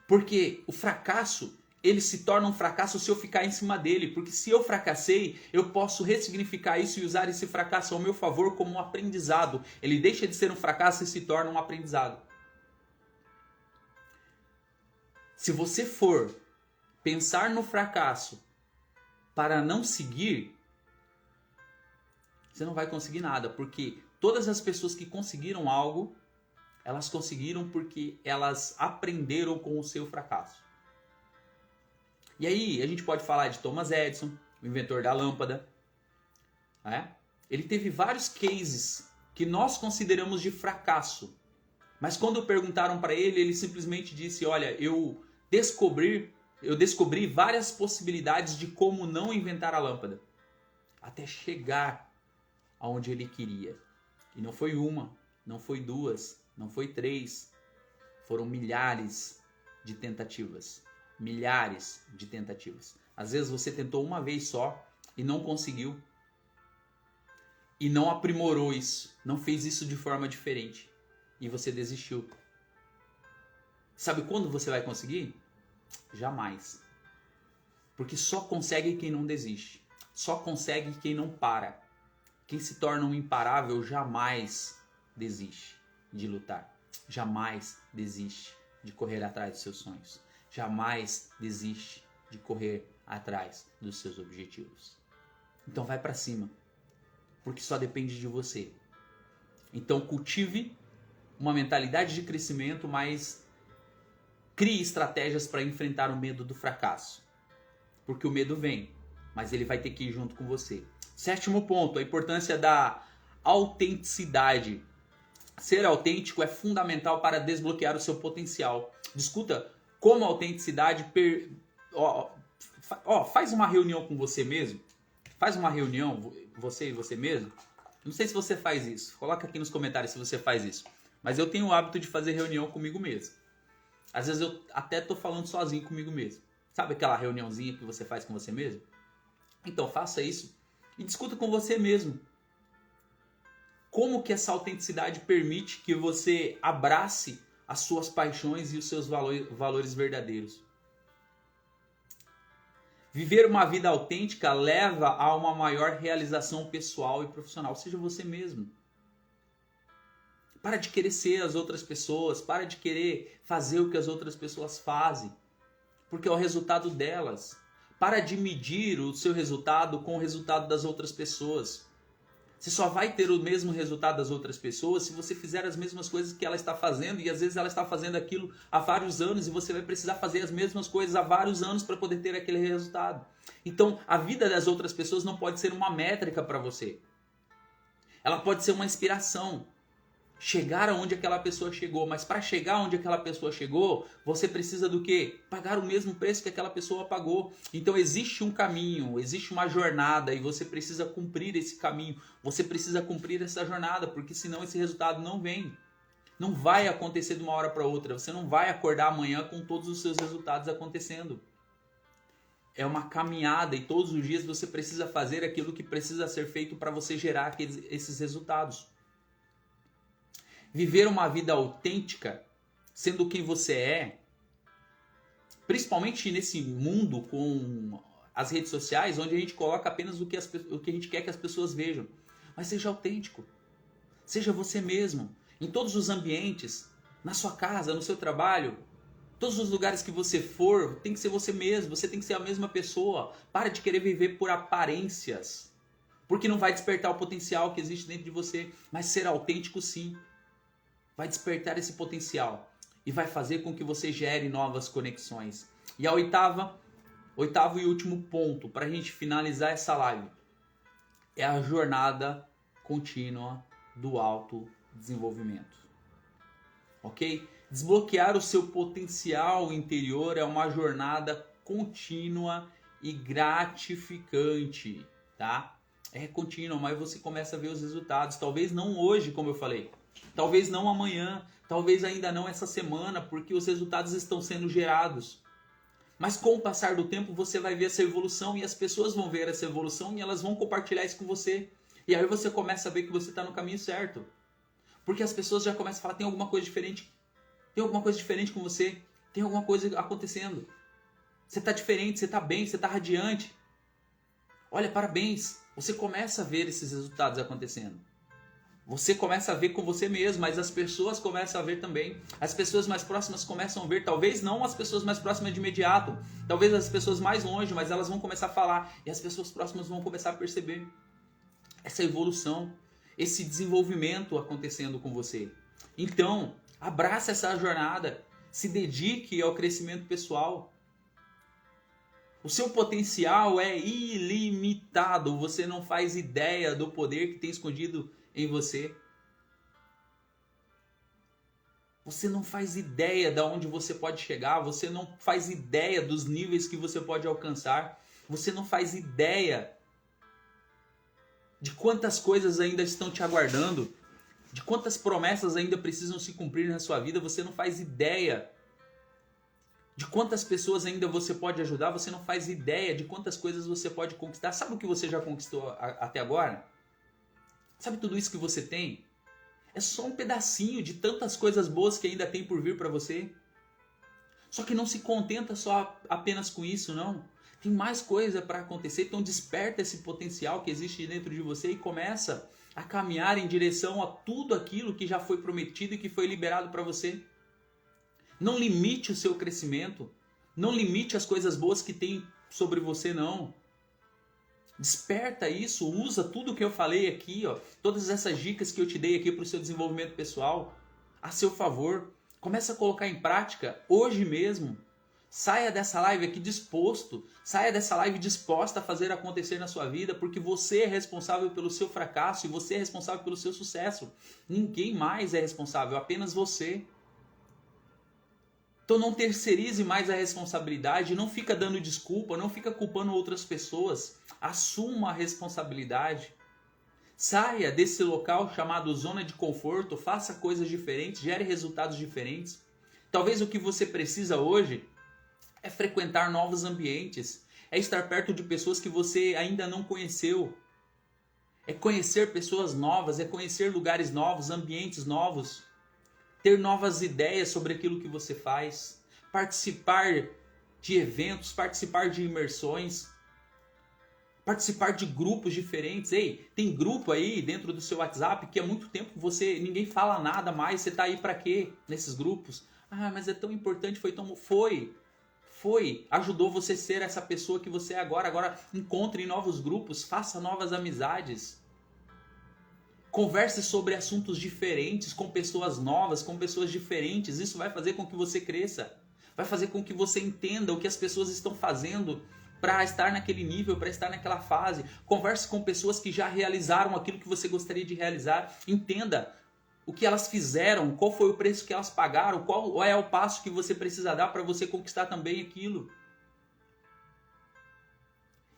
Porque o fracasso, ele se torna um fracasso se eu ficar em cima dele, porque se eu fracassei, eu posso ressignificar isso e usar esse fracasso ao meu favor como um aprendizado. Ele deixa de ser um fracasso e se torna um aprendizado. Se você for pensar no fracasso para não seguir, você não vai conseguir nada, porque todas as pessoas que conseguiram algo, elas conseguiram porque elas aprenderam com o seu fracasso. E aí a gente pode falar de Thomas Edison, o inventor da lâmpada. Né? Ele teve vários cases que nós consideramos de fracasso. Mas quando perguntaram para ele, ele simplesmente disse, olha, eu descobri várias possibilidades de como não inventar a lâmpada. Até chegar aonde ele queria. E não foi uma, não foi duas, não foi três. Foram milhares de tentativas. Milhares de tentativas. Às vezes você tentou uma vez só e não conseguiu. E não aprimorou isso. Não fez isso de forma diferente. E você desistiu. Sabe quando você vai conseguir? Jamais. Porque só consegue quem não desiste. Só consegue quem não para. Quem se torna um imparável jamais desiste de lutar. Jamais desiste de correr atrás dos seus sonhos. Jamais desiste de correr atrás dos seus objetivos. Então vai para cima, porque só depende de você. Então cultive uma mentalidade de crescimento, mas crie estratégias para enfrentar o medo do fracasso. Porque o medo vem, mas ele vai ter que ir junto com você. 7º ponto, a importância da autenticidade. Ser autêntico é fundamental para desbloquear o seu potencial. Discuta como a autenticidade... faz uma reunião com você mesmo. Faz uma reunião, você e você mesmo. Não sei se você faz isso. Coloca aqui nos comentários se você faz isso. Mas eu tenho o hábito de fazer reunião comigo mesmo. Às vezes eu até estou falando sozinho comigo mesmo. Sabe aquela reuniãozinha que você faz com você mesmo? Então faça isso e discuta com você mesmo. Como que essa autenticidade permite que você abrace as suas paixões e os seus valores verdadeiros? Viver uma vida autêntica leva a uma maior realização pessoal e profissional. Seja você mesmo. Para de querer ser as outras pessoas. Para de querer fazer o que as outras pessoas fazem. Porque é o resultado delas. Para de medir o seu resultado com o resultado das outras pessoas. Você só vai ter o mesmo resultado das outras pessoas se você fizer as mesmas coisas que ela está fazendo. E às vezes ela está fazendo aquilo há vários anos e você vai precisar fazer as mesmas coisas há vários anos para poder ter aquele resultado. Então a vida das outras pessoas não pode ser uma métrica para você. Ela pode ser uma inspiração. Chegar aonde aquela pessoa chegou. Mas para chegar onde aquela pessoa chegou, você precisa do quê? Pagar o mesmo preço que aquela pessoa pagou. Então existe um caminho, existe uma jornada e você precisa cumprir esse caminho. Você precisa cumprir essa jornada, porque senão esse resultado não vem. Não vai acontecer de uma hora para outra. Você não vai acordar amanhã com todos os seus resultados acontecendo. É uma caminhada e todos os dias você precisa fazer aquilo que precisa ser feito para você gerar esses resultados. Viver uma vida autêntica, sendo quem você é, principalmente nesse mundo com as redes sociais, onde a gente coloca apenas o que a gente quer que as pessoas vejam. Mas seja autêntico. Seja você mesmo. Em todos os ambientes, na sua casa, no seu trabalho, todos os lugares que você for, tem que ser você mesmo. Você tem que ser a mesma pessoa. Para de querer viver por aparências. Porque não vai despertar o potencial que existe dentro de você. Mas ser autêntico, sim. Vai despertar esse potencial e vai fazer com que você gere novas conexões. E a oitavo e último ponto para a gente finalizar essa live é a jornada contínua do autodesenvolvimento. Ok? Desbloquear o seu potencial interior é uma jornada contínua e gratificante, tá? É contínua, mas você começa a ver os resultados. Talvez não hoje, como eu falei. Talvez não amanhã, talvez ainda não essa semana, porque os resultados estão sendo gerados. Mas com o passar do tempo você vai ver essa evolução e as pessoas vão ver essa evolução e elas vão compartilhar isso com você. E aí você começa a ver que você está no caminho certo. Porque as pessoas já começam a falar, tem alguma coisa diferente. Tem alguma coisa diferente com você. Tem alguma coisa acontecendo. Você está diferente, você está bem, você está radiante. Olha, parabéns. Você começa a ver esses resultados acontecendo. Você começa a ver com você mesmo, mas as pessoas começam a ver também. As pessoas mais próximas começam a ver, talvez não as pessoas mais próximas de imediato, talvez as pessoas mais longe, mas elas vão começar a falar e as pessoas próximas vão começar a perceber essa evolução, esse desenvolvimento acontecendo com você. Então, abraça essa jornada, se dedique ao crescimento pessoal. O seu potencial é ilimitado, você não faz ideia do poder que tem escondido em você. Você não faz ideia de onde você pode chegar, você não faz ideia dos níveis que você pode alcançar, você não faz ideia de quantas coisas ainda estão te aguardando, de quantas promessas ainda precisam se cumprir na sua vida, você não faz ideia de quantas pessoas ainda você pode ajudar, você não faz ideia de quantas coisas você pode conquistar. Sabe o que você já conquistou até agora? Sabe tudo isso que você tem? É só um pedacinho de tantas coisas boas que ainda tem por vir para você. Só que não se contenta só apenas com isso, não. Tem mais coisa para acontecer, então desperta esse potencial que existe dentro de você e começa a caminhar em direção a tudo aquilo que já foi prometido e que foi liberado para você. Não limite o seu crescimento, não limite as coisas boas que tem sobre você, não. Desperta isso, usa tudo que eu falei aqui, ó, todas essas dicas que eu te dei aqui para o seu desenvolvimento pessoal a seu favor. Começa a colocar em prática hoje mesmo. Saia dessa live aqui disposto, saia dessa live disposta a fazer acontecer na sua vida, porque você é responsável pelo seu fracasso e você é responsável pelo seu sucesso. Ninguém mais é responsável, apenas você. Então não terceirize mais a responsabilidade, não fica dando desculpa, não fica culpando outras pessoas. Assuma a responsabilidade. Saia desse local chamado zona de conforto, faça coisas diferentes, gere resultados diferentes. Talvez o que você precisa hoje é frequentar novos ambientes, é estar perto de pessoas que você ainda não conheceu. É conhecer pessoas novas, é conhecer lugares novos, ambientes novos. Ter novas ideias sobre aquilo que você faz, participar de eventos, participar de imersões, participar de grupos diferentes. Ei, tem grupo aí dentro do seu WhatsApp que há muito tempo ninguém fala nada mais, você tá aí para quê nesses grupos? Ah, mas é tão importante, ajudou você a ser essa pessoa que você é agora. Agora encontre novos grupos, faça novas amizades. Converse sobre assuntos diferentes, com pessoas novas, com pessoas diferentes. Isso vai fazer com que você cresça. Vai fazer com que você entenda o que as pessoas estão fazendo para estar naquele nível, para estar naquela fase. Converse com pessoas que já realizaram aquilo que você gostaria de realizar. Entenda o que elas fizeram, qual foi o preço que elas pagaram, qual é o passo que você precisa dar para você conquistar também aquilo.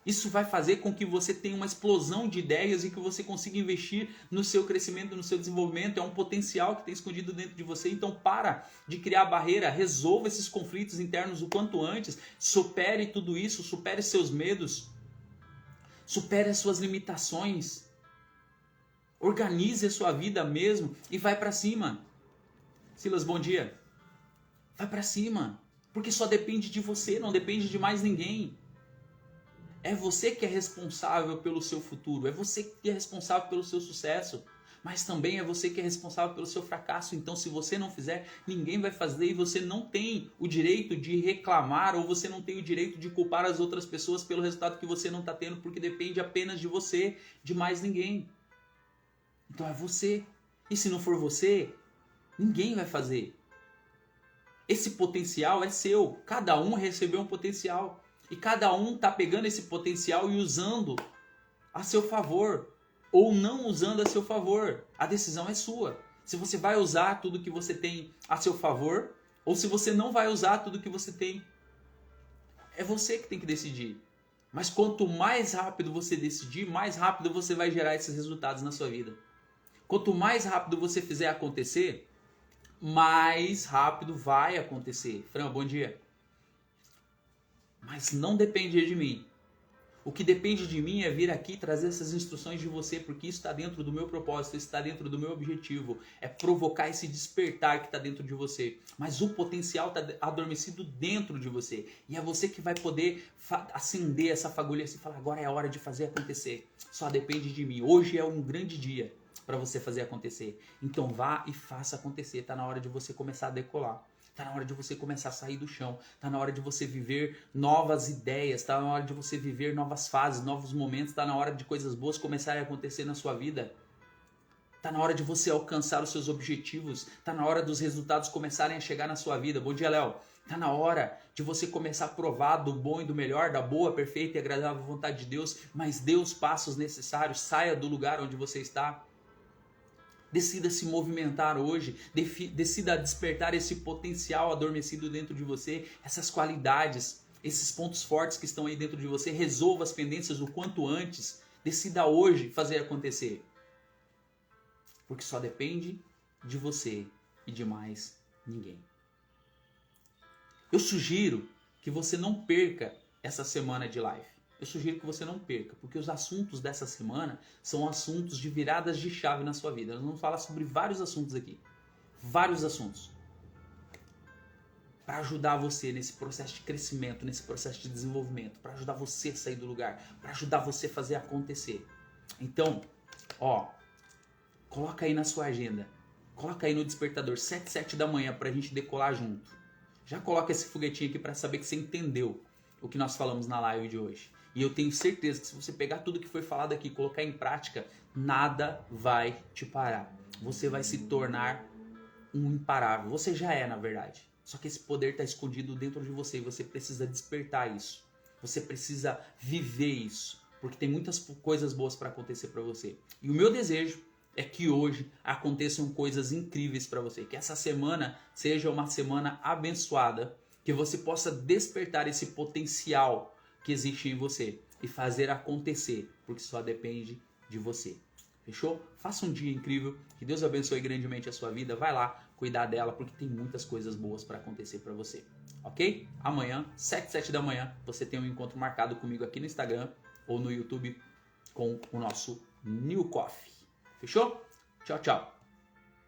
Isso vai fazer com que você tenha uma explosão de ideias e que você consiga investir no seu crescimento, no seu desenvolvimento. É um potencial que tem escondido dentro de você. Então para de criar barreira, resolva esses conflitos internos o quanto antes. Supere tudo isso, supere seus medos, supere as suas limitações. Organize a sua vida mesmo e vai para cima. Silas, bom dia. Vai para cima, porque só depende de você, não depende de mais ninguém. É você que é responsável pelo seu futuro, é você que é responsável pelo seu sucesso, mas também é você que é responsável pelo seu fracasso. Então, se você não fizer, ninguém vai fazer e você não tem o direito de reclamar ou você não tem o direito de culpar as outras pessoas pelo resultado que você não está tendo, porque depende apenas de você, de mais ninguém. Então é você. E se não for você, ninguém vai fazer. Esse potencial é seu. Cada um recebeu um potencial. E cada um está pegando esse potencial e usando a seu favor. Ou não usando a seu favor. A decisão é sua. Se você vai usar tudo que você tem a seu favor, ou se você não vai usar tudo que você tem. É você que tem que decidir. Mas quanto mais rápido você decidir, mais rápido você vai gerar esses resultados na sua vida. Quanto mais rápido você fizer acontecer, mais rápido vai acontecer. Fran, bom dia. Mas não depende de mim. O que depende de mim é vir aqui e trazer essas instruções de você, porque isso está dentro do meu propósito, isso está dentro do meu objetivo. É provocar esse despertar que está dentro de você. Mas o potencial está adormecido dentro de você. E é você que vai poder acender essa fagulha e falar, agora é a hora de fazer acontecer. Só depende de mim. Hoje é um grande dia para você fazer acontecer. Então vá e faça acontecer. Está na hora de você começar a decolar. Está na hora de você começar a sair do chão. Está na hora de você viver novas ideias. Está na hora de você viver novas fases, novos momentos. Está na hora de coisas boas começarem a acontecer na sua vida. Está na hora de você alcançar os seus objetivos. Está na hora dos resultados começarem a chegar na sua vida. Bom dia, Léo. Está na hora de você começar a provar do bom e do melhor, da boa, perfeita e agradável vontade de Deus. Mas dê os passos necessários. Saia do lugar onde você está. Decida se movimentar hoje, decida despertar esse potencial adormecido dentro de você, essas qualidades, esses pontos fortes que estão aí dentro de você, resolva as pendências o quanto antes, decida hoje fazer acontecer. Porque só depende de você e de mais ninguém. Eu sugiro que você não perca essa semana de live. Eu sugiro que você não perca, porque os assuntos dessa semana são assuntos de viradas de chave na sua vida. Nós vamos falar sobre vários assuntos aqui. Vários assuntos. Para ajudar você nesse processo de crescimento, nesse processo de desenvolvimento. Para ajudar você a sair do lugar. Para ajudar você a fazer acontecer. Então, coloca aí na sua agenda. Coloca aí no despertador, 7 da manhã, para a gente decolar junto. Já coloca esse foguetinho aqui para saber que você entendeu o que nós falamos na live de hoje. E eu tenho certeza que se você pegar tudo que foi falado aqui e colocar em prática, nada vai te parar. Você vai se tornar um imparável. Você já é, na verdade. Só que esse poder está escondido dentro de você e você precisa despertar isso. Você precisa viver isso. Porque tem muitas coisas boas para acontecer para você. E o meu desejo é que hoje aconteçam coisas incríveis para você. Que essa semana seja uma semana abençoada. Que você possa despertar esse potencial que existe em você e fazer acontecer, porque só depende de você. Fechou? Faça um dia incrível, que Deus abençoe grandemente a sua vida. Vai lá cuidar dela, porque tem muitas coisas boas para acontecer para você. Ok? Amanhã, 7 da manhã, você tem um encontro marcado comigo aqui no Instagram ou no YouTube com o nosso New Coffee. Fechou? Tchau, tchau.